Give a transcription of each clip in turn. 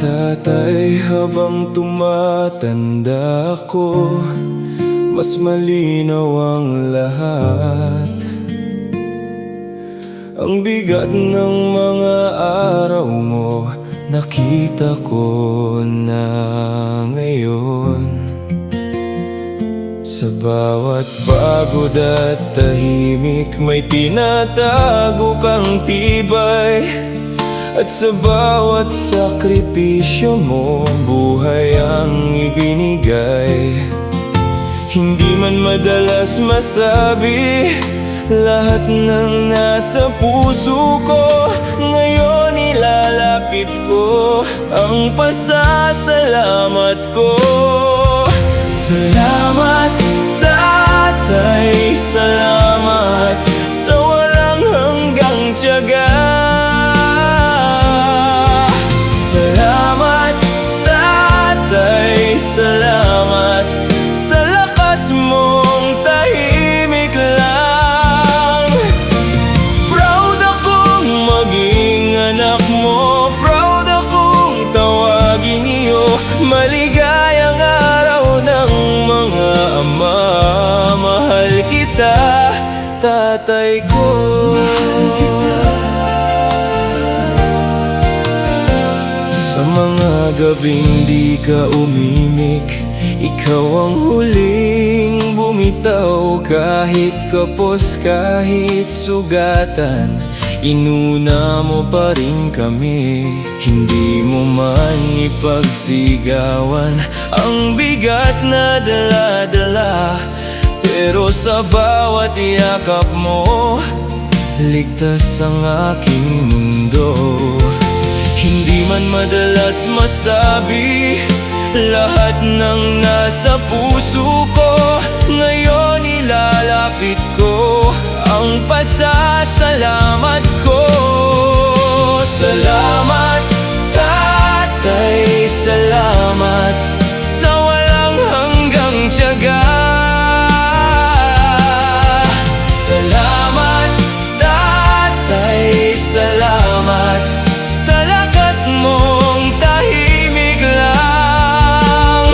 Tatay, habang tumatanda ko, mas malinaw ang lahat. Ang bigat ng mga araw mo, nakita ko na ngayon. Sa bawat pagod at tahimik, may tinatago kang tibay. At sa bawat sakripisyo mo, buhay ang ibinigay. Hindi man madalas masabi lahat ng nasa puso ko, ngayon ilalapit ko ang pasasalamat ko. Salamat, Tatay, salamat sa walang hanggang tiyaga. Salamat, Tatay, salamat sa lakas mong tahimik lang. Proud akong maging anak mo, proud akong tawagin iyo. Maligayang araw ng mga ama, mahal kita, tatay ko. Mahal kita. Sa mga gabing di ka umimik, ikaw ang huling bumitaw. Kahit kapos, kahit sugatan, inuna mo pa rin kami. Hindi mo man ipagsigawan ang bigat na dala-dala, pero sa bawat yakap mo, ligtas ang aking mundo. Hindi man madalas masabi lahat ng nasa puso ko, ngayon ilalapit ko ang pasasalamat ko. Salamat, Tatay, salamat sa walang hanggang tiyaga. Salamat, Tatay, salamat sa lakas mong tahimik lang.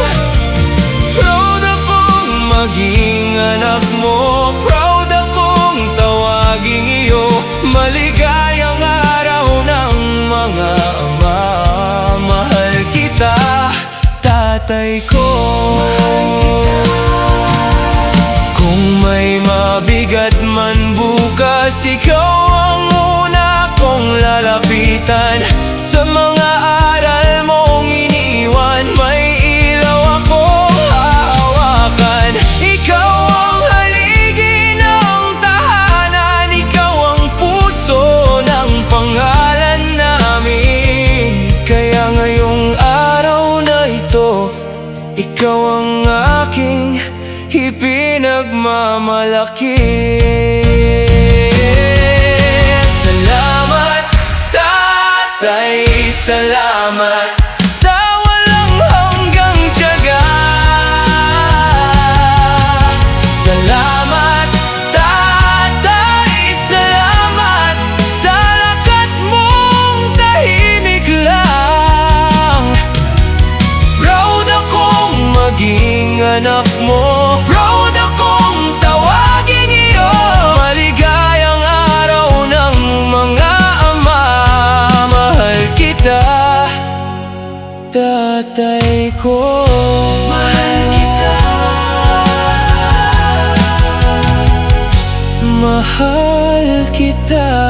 Proud akong maging anak mo, proud akong tawagin iyo. Maligayang araw ng mga ama, mahal kita, tatay ko. Kung may mabigat man bukas, ikaw ang una kong lalapitan. Sa mga aral mong iniwan, may ilaw akong hahawakan. Ikaw ang haligi ng tahanan, ikaw ang puso ng pangalan namin. Kaya ngayong araw na ito, ikaw ang aking ipinagmamalaki. Salamat, Tatay, salamat sa walang hanggang tiyaga. Salamat, Tatay, salamat sa lakas mong tahimik lang. Proud akong maging anak mo, proud akong tawagin iyo. Maligayang araw ng mga ama, mahal kita, tatay ko. Mahal kita, mahal kita.